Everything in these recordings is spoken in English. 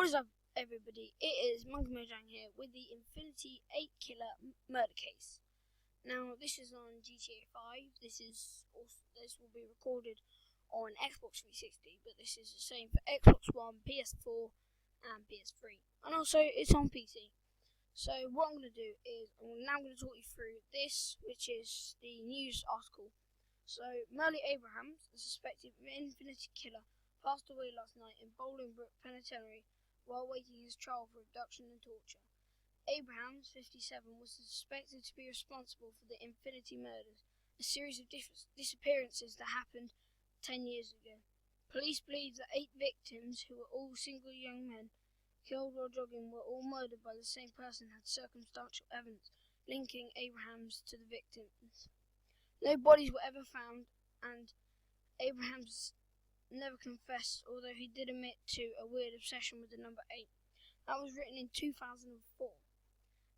What is up, everybody? It is monkeymojang here with the Infinity 8 Killer murder case. Now, this is on GTA 5. This will be recorded on Xbox 360, but this is the same for Xbox One, PS4, and PS3, and also it's on PC. So what I'm going to do is I'm now going to talk you through this, which is the news article. So Merle Abrahams, the suspected Infinity Killer, passed away last night in Bolingbroke Penitentiary while awaiting his trial for abduction and torture. Abrahams, 57, was suspected to be responsible for the Infinity murders, a series of disappearances that happened 10 years ago. Police believe that 8 victims, who were all single young men, killed while jogging, were all murdered by the same person, had circumstantial evidence linking Abrahams to the victims. No bodies were ever found, and Abrahams never confessed, although he did admit to a weird obsession with the number 8. That was written in 2004.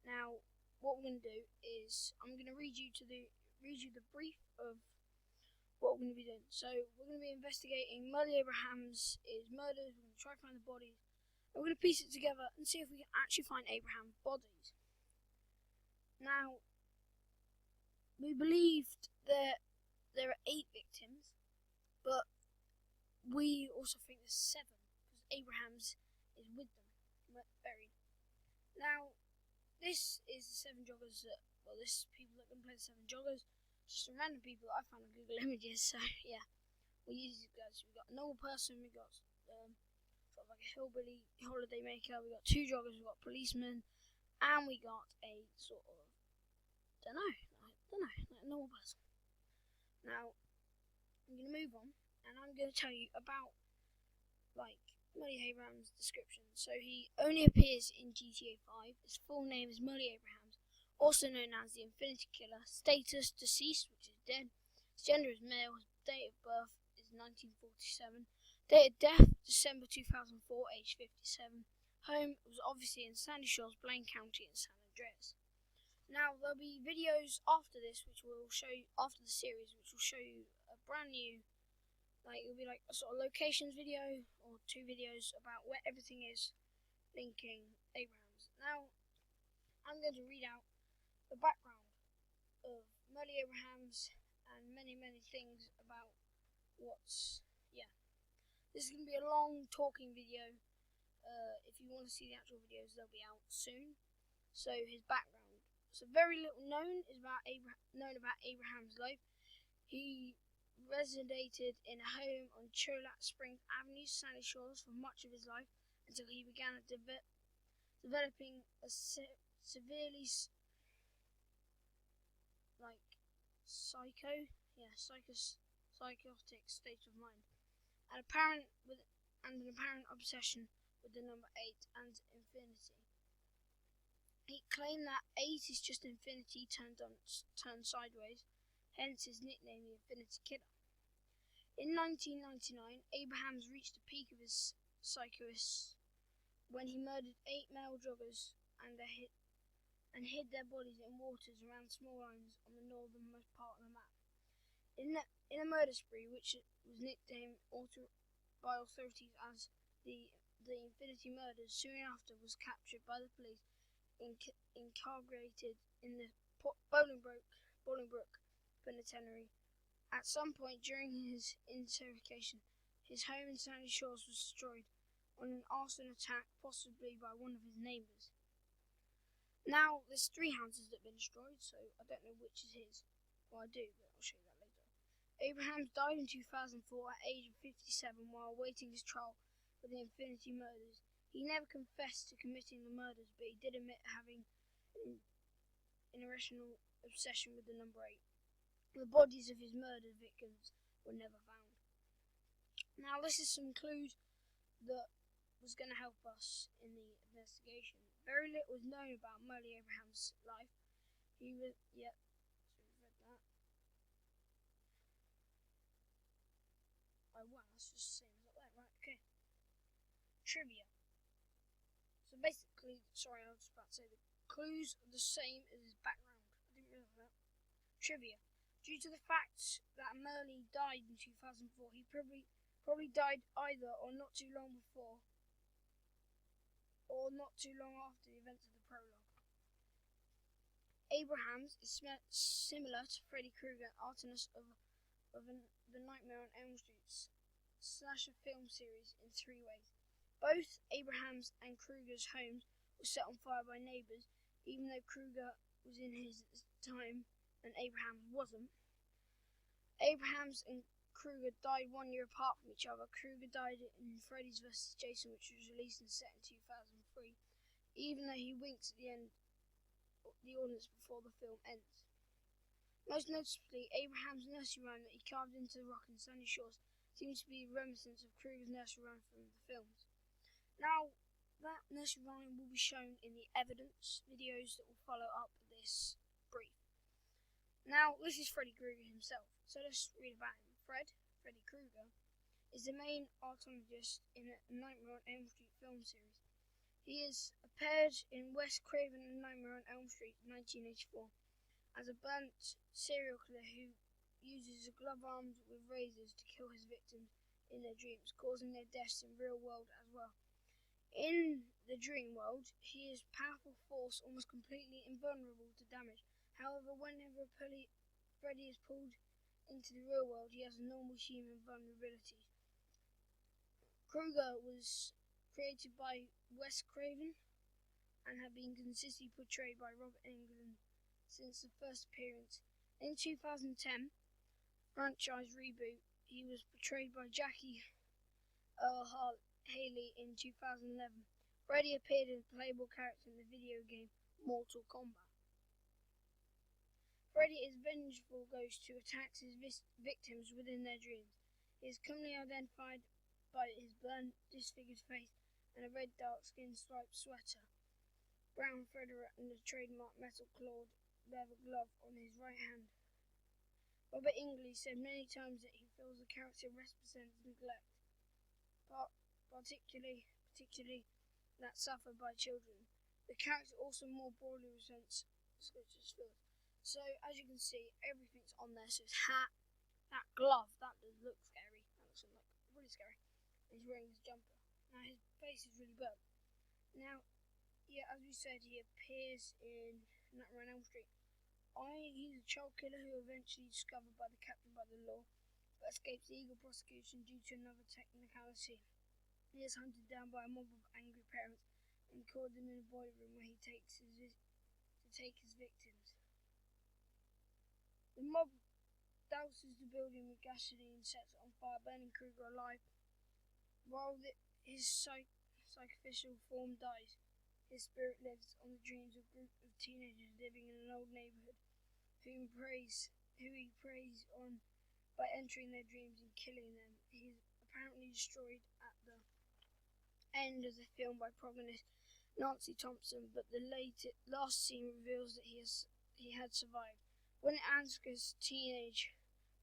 Now, what we're going to do is I'm going to read you the brief of what we're going to be doing. So we're going to be investigating Merle Abrahams' murders. We're going to try to find the bodies. And we're going to piece it together and see if we can actually find Abraham's bodies. Now, we believed that there are 8 victims, but we also think there's 7 because Abrahams is with them, buried. Now, this is the 7 joggers that, this is people that can play the 7 joggers. Just some random people that I found on Google Images. So yeah, we use these guys. We got a normal person. We got sort of like a hillbilly holiday maker. We got 2 joggers. We got policemen, and we got a sort of like a normal person. Now, I'm gonna move on. And I'm going to tell you about, Merle Abrahams' description. So he only appears in GTA 5. His full name is Merle Abrahams, also known as the Infinity Killer. Status, deceased, which is dead. His gender is male. His date of birth is 1947. Date of death, December 2004, age 57. Home was obviously in Sandy Shores, Blaine County, in San Andreas. Now, there'll be videos after this, which will show you, after the series, which will show you a brand new, it'll be like a sort of locations video or 2 videos about where everything is linking Abrahams. Now, I'm going to read out the background of Merle Abrahams and many things about This is going to be a long talking video. If you want to see the actual videos, they'll be out soon. So, his background. So, very little known about Abraham's life. He resided in a home on Cholat Springs Avenue, Sandy Shores, for much of his life until he began developing a severely psychotic state of mind, and an apparent obsession with the number 8 and infinity. He claimed that 8 is just infinity turned sideways, hence his nickname, the Infinity Killer. In 1999, Abrahams reached the peak of his psychosis when he murdered 8 male joggers and hid their bodies in waters around small islands on the northernmost part of the map. In a murder spree, which was nicknamed by authorities as the Infinity Murders, soon after was captured by the police, incarcerated in the Bolingbroke Penitentiary. At some point during his interrogation, his home in Sandy Shores was destroyed on an arson attack, possibly by one of his neighbours. Now, there's 3 houses that have been destroyed, so I don't know which is his. Well, I do, but I'll show you that later. Abrahams died in 2004 at age of 57 while awaiting his trial for the Infinity Murders. He never confessed to committing the murders, but he did admit having an irrational obsession with the number 8. The bodies of his murdered victims were never found. Now, this is some clues that was going to help us in the investigation. Very little was known about Merle Abrahams' life. He was, so we've read that. Oh wow, that's just the same as that, right? Okay. Trivia. So basically, sorry, I was about to say the clues are the same as his background. I didn't realise that. Trivia. Due to the fact that Merle died in 2004, he probably died either or not too long before or not too long after the events of the prologue. Abrahams is similar to Freddy Krueger, artist of the Nightmare on Elm Street slasher film series, in 3 ways. Both Abrahams and Krueger's homes were set on fire by neighbours, even though Krueger was in his time and Abrahams wasn't. Abrahams and Krueger died 1 year apart from each other. Krueger died in Freddy's vs. Jason, which was released and set in 2003, even though he winks at the end the audience before the film ends. Most noticeably, Abraham's nursery rhyme that he carved into the rock in Sandy Shores seems to be reminiscent of Krueger's nursery rhyme from the films. Now, that nursery rhyme will be shown in the evidence videos that will follow up this brief. Now, this is Freddy Krueger himself, so let's read about him. Freddy Krueger, is the main archaeologist in the Nightmare on Elm Street film series. He has appeared in Wes Craven and Nightmare on Elm Street 1984 as a burnt serial killer who uses a glove armed with razors to kill his victims in their dreams, causing their deaths in real world as well. In the dream world, he is a powerful force, almost completely invulnerable to damage. However, whenever Freddy is pulled into the real world, he has normal human vulnerabilities. Krueger was created by Wes Craven and had been consistently portrayed by Robert Englund since the first appearance. In 2010 franchise reboot, he was portrayed by Jackie Earle Haley. In 2011, Freddy appeared as a playable character in the video game Mortal Kombat. Freddy is a vengeful ghost who attacks his victims within their dreams. He is commonly identified by his burnt, disfigured face and a red dark-skinned striped sweater, brown feather and a trademark metal-clawed leather glove on his right hand. Robert Englund said many times that he feels the character represents neglect, particularly that suffered by children. The character also more broadly represents scriptures feels. So, as you can see, everything's on there. So his hat, that glove, that does look scary. That looks like really scary. And he's wearing his jumper. Now his face is really burnt. Now, yeah, as we said, he appears in Nightmare on Elm Street. He's a child killer who eventually discovered by the captain by the law, but escapes legal prosecution due to another technicality. He is hunted down by a mob of angry parents and caught them in a boiler room where he takes his victims. The mob douses the building with gasoline and sets it on fire, burning Krueger alive. While his psychoficial form dies, his spirit lives on the dreams of a group of teenagers living in an old neighborhood who he preys on by entering their dreams and killing them. He is apparently destroyed at the end of the film by protagonist Nancy Thompson, but the last scene reveals that he had survived. When Ansgar's teenage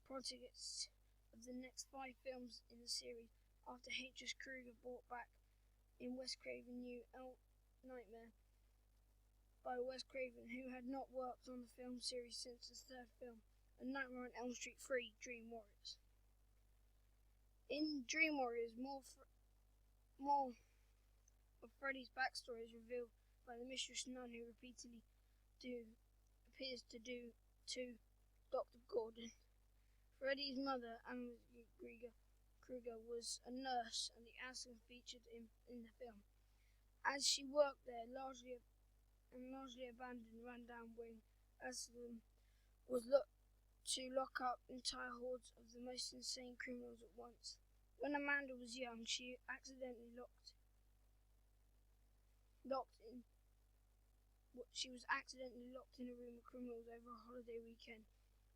protagonist of the next 5 films in the series, after H.S. Krueger brought back in Wes Craven's New Nightmare by Wes Craven, who had not worked on the film series since the 3rd film, A Nightmare on Elm Street 3, Dream Warriors. In Dream Warriors, more of Freddy's backstory is revealed by the mistress nun who repeatedly appears to Dr. Gordon. Freddy's mother, Anna Krueger, was a nurse and the asylum featured in the film. As she worked there, largely abandoned, rundown wing, asylum was to lock up entire hordes of the most insane criminals at once. When Amanda was young, she accidentally was accidentally locked in a room with criminals over a holiday weekend.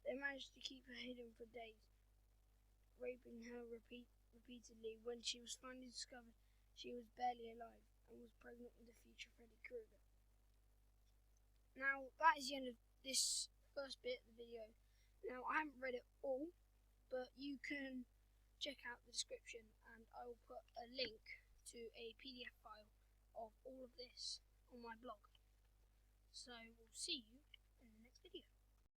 They managed to keep her hidden for days, raping her repeatedly. When she was finally discovered, she was barely alive and was pregnant with the future Freddy Krueger. Now, that is the end of this first bit of the video. Now, I haven't read it all, but you can check out the description and I will put a link to a PDF file of all of this on my blog. So, we'll see you